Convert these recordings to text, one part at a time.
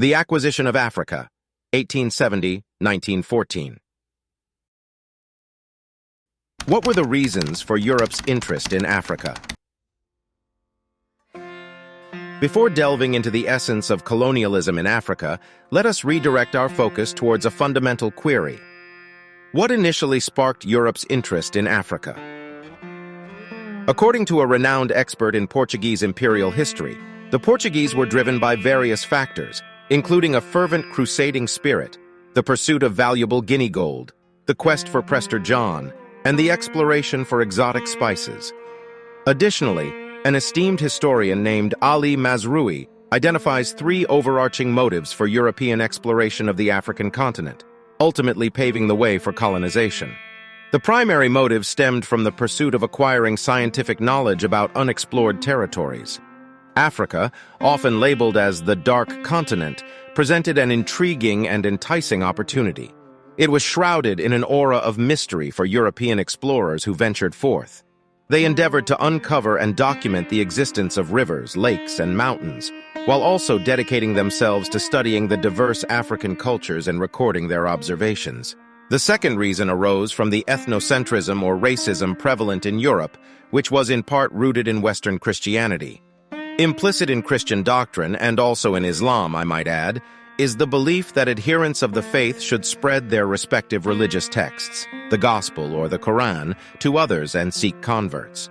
The Acquisition of Africa, 1870–1914. What were the reasons for Europe's interest in Africa? Before delving into the essence of colonialism in Africa, let us redirect our focus towards a fundamental query. What initially sparked Europe's interest in Africa? According to a renowned expert in Portuguese imperial history, the Portuguese were driven by various factors, including a fervent crusading spirit, the pursuit of valuable Guinea gold, the quest for Prester John, and the exploration for exotic spices. Additionally, an esteemed historian named Ali Mazrui identifies three overarching motives for European exploration of the African continent, ultimately paving the way for colonization. The primary motive stemmed from the pursuit of acquiring scientific knowledge about unexplored territories. Africa, often labeled as the Dark Continent, presented an intriguing and enticing opportunity. It was shrouded in an aura of mystery for European explorers who ventured forth. They endeavored to uncover and document the existence of rivers, lakes, and mountains, while also dedicating themselves to studying the diverse African cultures and recording their observations. The second reason arose from the ethnocentrism or racism prevalent in Europe, which was in part rooted in Western Christianity. Implicit in Christian doctrine, and also in Islam, I might add, is the belief that adherents of the faith should spread their respective religious texts, the Gospel or the Quran, to others and seek converts.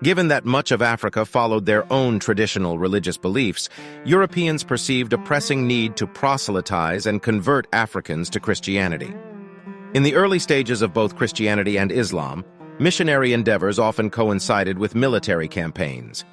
Given that much of Africa followed their own traditional religious beliefs, Europeans perceived a pressing need to proselytize and convert Africans to Christianity. In the early stages of both Christianity and Islam, missionary endeavors often coincided with military campaigns.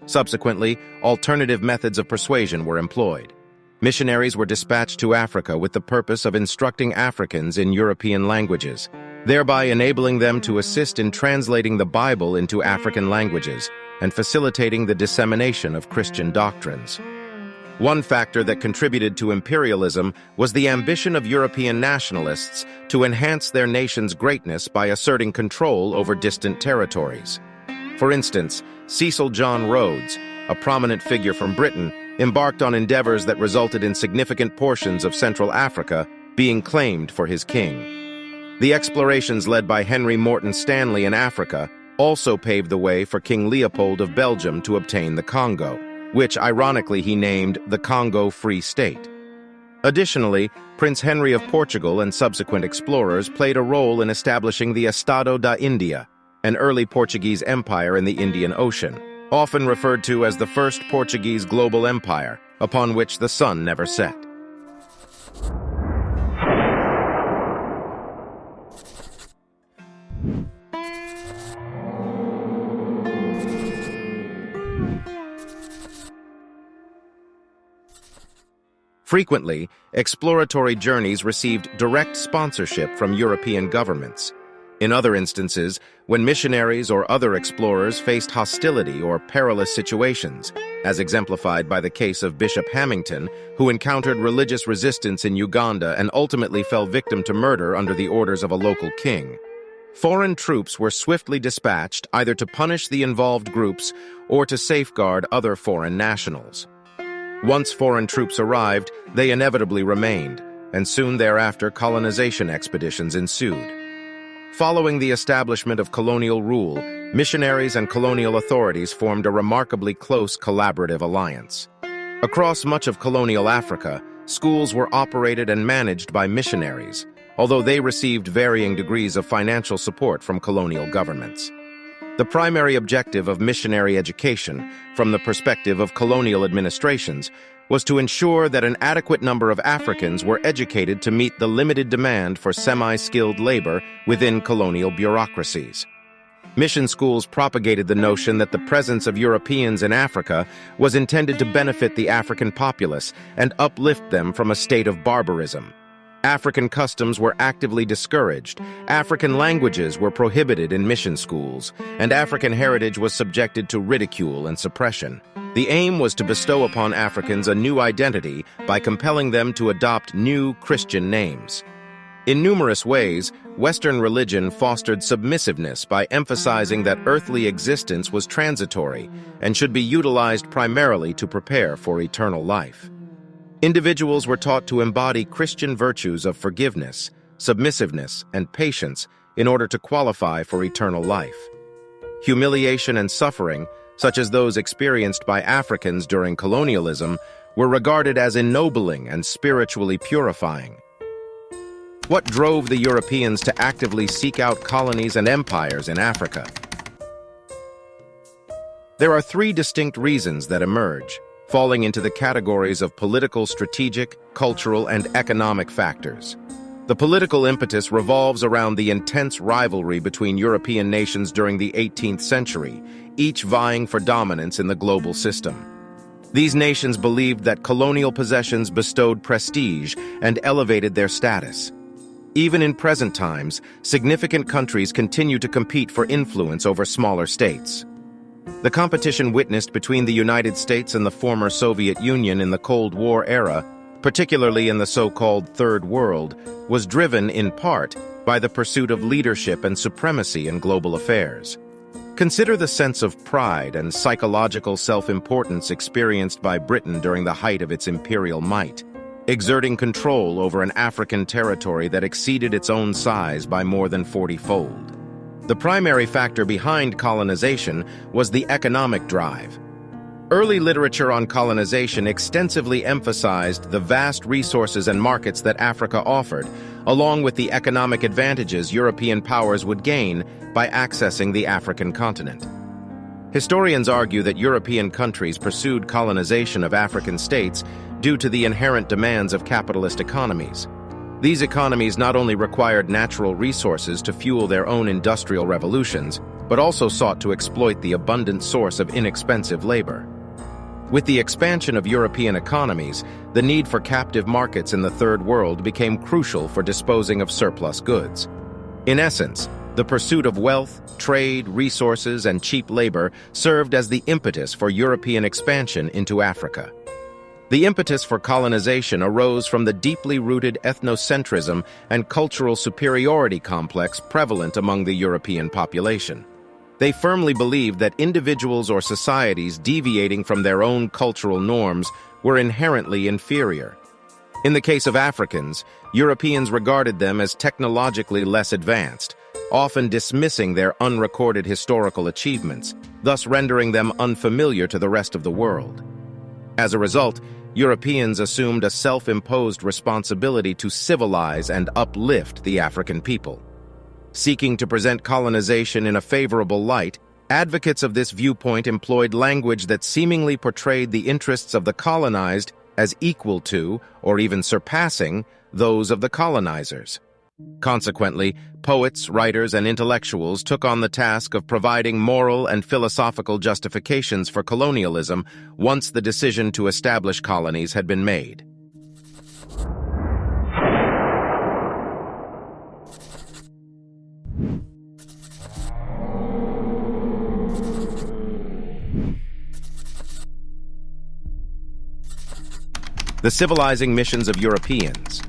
Subsequently, alternative methods of persuasion were employed. Missionaries were dispatched to Africa with the purpose of instructing Africans in European languages, thereby enabling them to assist in translating the Bible into African languages and facilitating the dissemination of Christian doctrines. One factor that contributed to imperialism was the ambition of European nationalists to enhance their nation's greatness by asserting control over distant territories. For instance, Cecil John Rhodes, a prominent figure from Britain, embarked on endeavors that resulted in significant portions of Central Africa being claimed for his king. The explorations led by Henry Morton Stanley in Africa also paved the way for King Leopold of Belgium to obtain the Congo, which ironically he named the Congo Free State. Additionally, Prince Henry of Portugal and subsequent explorers played a role in establishing the Estado da India, an early Portuguese empire in the Indian Ocean, often referred to as the first Portuguese global empire, upon which the sun never set. Frequently, exploratory journeys received direct sponsorship from European governments. In other instances, when missionaries or other explorers faced hostility or perilous situations, as exemplified by the case of Bishop Hamilton, who encountered religious resistance in Uganda and ultimately fell victim to murder under the orders of a local king, foreign troops were swiftly dispatched either to punish the involved groups or to safeguard other foreign nationals. Once foreign troops arrived, they inevitably remained, and soon thereafter colonization expeditions ensued. Following the establishment of colonial rule, missionaries and colonial authorities formed a remarkably close collaborative alliance. Across much of colonial Africa, schools were operated and managed by missionaries, although they received varying degrees of financial support from colonial governments. The primary objective of missionary education, from the perspective of colonial administrations, was to ensure that an adequate number of Africans were educated to meet the limited demand for semi-skilled labor within colonial bureaucracies. Mission schools propagated the notion that the presence of Europeans in Africa was intended to benefit the African populace and uplift them from a state of barbarism. African customs were actively discouraged, African languages were prohibited in mission schools, and African heritage was subjected to ridicule and suppression. The aim was to bestow upon Africans a new identity by compelling them to adopt new Christian names. In numerous ways, Western religion fostered submissiveness by emphasizing that earthly existence was transitory and should be utilized primarily to prepare for eternal life. Individuals were taught to embody Christian virtues of forgiveness, submissiveness, and patience in order to qualify for eternal life. Humiliation and suffering, such as those experienced by Africans during colonialism, were regarded as ennobling and spiritually purifying. What drove the Europeans to actively seek out colonies and empires in Africa? There are three distinct reasons that emerge, falling into the categories of political, strategic, cultural, and economic factors. The political impetus revolves around the intense rivalry between European nations during the 18th century, each vying for dominance in the global system. These nations believed that colonial possessions bestowed prestige and elevated their status. Even in present times, significant countries continue to compete for influence over smaller states. The competition witnessed between the United States and the former Soviet Union in the Cold War era, particularly in the so-called Third World, was driven, in part, by the pursuit of leadership and supremacy in global affairs. Consider the sense of pride and psychological self-importance experienced by Britain during the height of its imperial might, exerting control over an African territory that exceeded its own size by more than 40-fold. The primary factor behind colonization was the economic drive. Early literature on colonization extensively emphasized the vast resources and markets that Africa offered, along with the economic advantages European powers would gain by accessing the African continent. Historians argue that European countries pursued colonization of African states due to the inherent demands of capitalist economies. These economies not only required natural resources to fuel their own industrial revolutions, but also sought to exploit the abundant source of inexpensive labor. With the expansion of European economies, the need for captive markets in the Third World became crucial for disposing of surplus goods. In essence, the pursuit of wealth, trade, resources, and cheap labor served as the impetus for European expansion into Africa. The impetus for colonization arose from the deeply rooted ethnocentrism and cultural superiority complex prevalent among the European population. They firmly believed that individuals or societies deviating from their own cultural norms were inherently inferior. In the case of Africans, Europeans regarded them as technologically less advanced, often dismissing their unrecorded historical achievements, thus rendering them unfamiliar to the rest of the world. As a result, Europeans assumed a self-imposed responsibility to civilize and uplift the African people. Seeking to present colonization in a favorable light, advocates of this viewpoint employed language that seemingly portrayed the interests of the colonized as equal to, or even surpassing, those of the colonizers. Consequently, poets, writers, and intellectuals took on the task of providing moral and philosophical justifications for colonialism once the decision to establish colonies had been made. The civilizing missions of Europeans.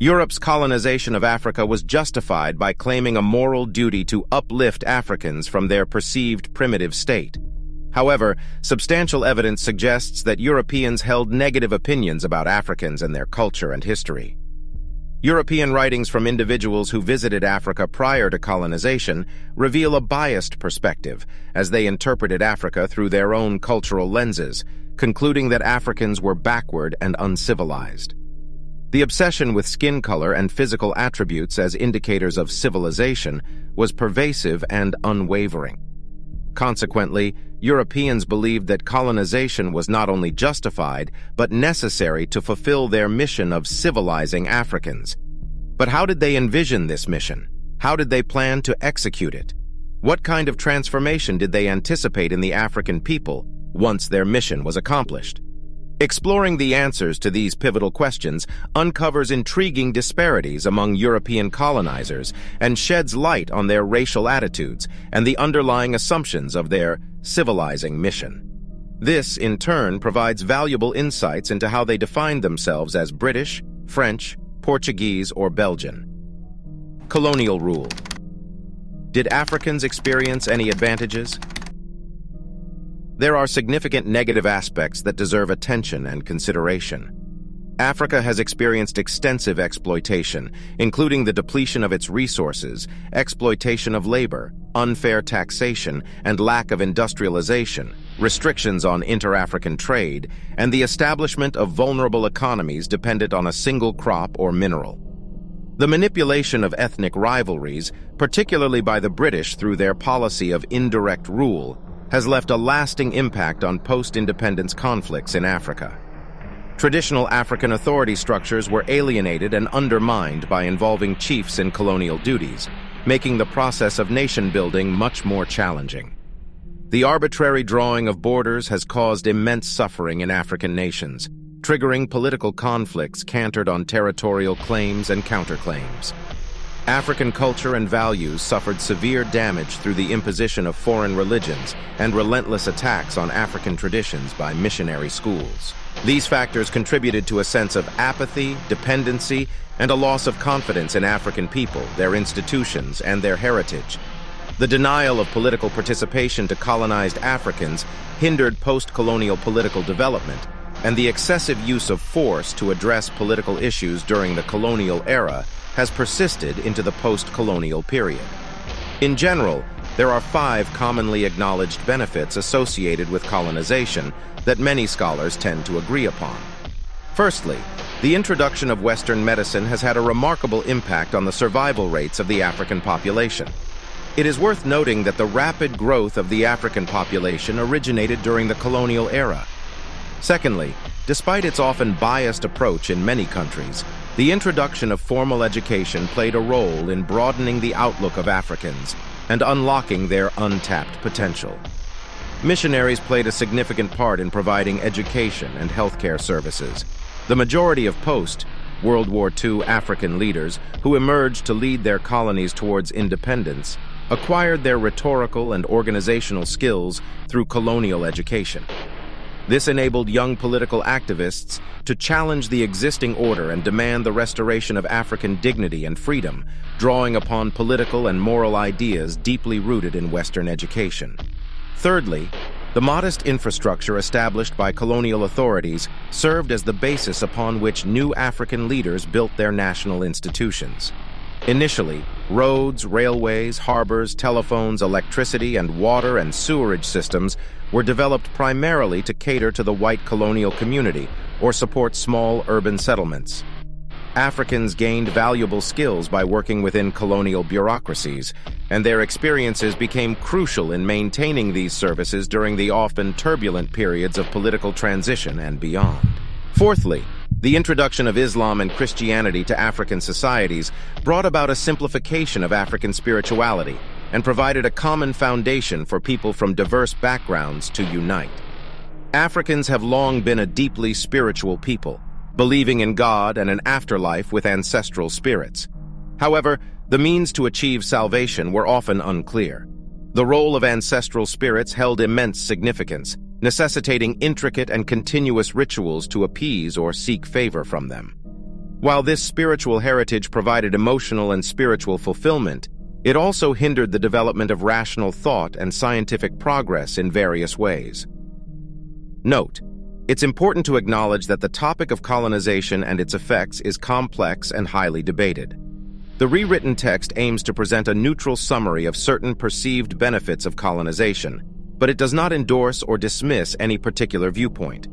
Europe's colonization of Africa was justified by claiming a moral duty to uplift Africans from their perceived primitive state. However, substantial evidence suggests that Europeans held negative opinions about Africans and their culture and history. European writings from individuals who visited Africa prior to colonization reveal a biased perspective as they interpreted Africa through their own cultural lenses, concluding that Africans were backward and uncivilized. The obsession with skin color and physical attributes as indicators of civilization was pervasive and unwavering. Consequently, Europeans believed that colonization was not only justified, but necessary to fulfill their mission of civilizing Africans. But how did they envision this mission? How did they plan to execute it? What kind of transformation did they anticipate in the African people once their mission was accomplished? Exploring the answers to these pivotal questions uncovers intriguing disparities among European colonizers and sheds light on their racial attitudes and the underlying assumptions of their civilizing mission. This, in turn, provides valuable insights into how they defined themselves as British, French, Portuguese, or Belgian. Colonial rule. Did Africans experience any advantages? there are significant negative aspects that deserve attention and consideration. Africa has experienced extensive exploitation, including the depletion of its resources, exploitation of labor, unfair taxation, and lack of industrialization, restrictions on inter-African trade, and the establishment of vulnerable economies dependent on a single crop or mineral. The manipulation of ethnic rivalries, particularly by the British through their policy of indirect rule, has left a lasting impact on post-independence conflicts in Africa. Traditional African authority structures were alienated and undermined by involving chiefs in colonial duties, making the process of nation-building much more challenging. The arbitrary drawing of borders has caused immense suffering in African nations, triggering political conflicts cantered on territorial claims and counterclaims. African culture and values suffered severe damage through the imposition of foreign religions and relentless attacks on African traditions by missionary schools. These factors contributed to a sense of apathy, dependency, and a loss of confidence in African people, their institutions, and their heritage. The denial of political participation to colonized Africans hindered post-colonial political development, and the excessive use of force to address political issues during the colonial era has persisted into the post-colonial period. In general, there are 5 commonly acknowledged benefits associated with colonization that many scholars tend to agree upon. Firstly, the introduction of Western medicine has had a remarkable impact on the survival rates of the African population. It is worth noting that the rapid growth of the African population originated during the colonial era. Secondly, despite its often biased approach in many countries, the introduction of formal education played a role in broadening the outlook of Africans and unlocking their untapped potential. Missionaries played a significant part in providing education and healthcare services. The majority of post-World War II African leaders who emerged to lead their colonies towards independence acquired their rhetorical and organizational skills through colonial education. This enabled young political activists to challenge the existing order and demand the restoration of African dignity and freedom, drawing upon political and moral ideas deeply rooted in Western education. Thirdly, the modest infrastructure established by colonial authorities served as the basis upon which new African leaders built their national institutions. Initially, roads, railways, harbors, telephones, electricity, and water and sewerage systems were developed primarily to cater to the white colonial community or support small urban settlements. Africans gained valuable skills by working within colonial bureaucracies, and their experiences became crucial in maintaining these services during the often turbulent periods of political transition and beyond. Fourthly, the introduction of Islam and Christianity to African societies brought about a simplification of African spirituality and provided a common foundation for people from diverse backgrounds to unite. Africans have long been a deeply spiritual people, believing in God and an afterlife with ancestral spirits. However, the means to achieve salvation were often unclear. The role of ancestral spirits held immense significance, necessitating intricate and continuous rituals to appease or seek favor from them. While this spiritual heritage provided emotional and spiritual fulfillment, it also hindered the development of rational thought and scientific progress in various ways. Note: it's important to acknowledge that the topic of colonization and its effects is complex and highly debated. The rewritten text aims to present a neutral summary of certain perceived benefits of colonization, but it does not endorse or dismiss any particular viewpoint.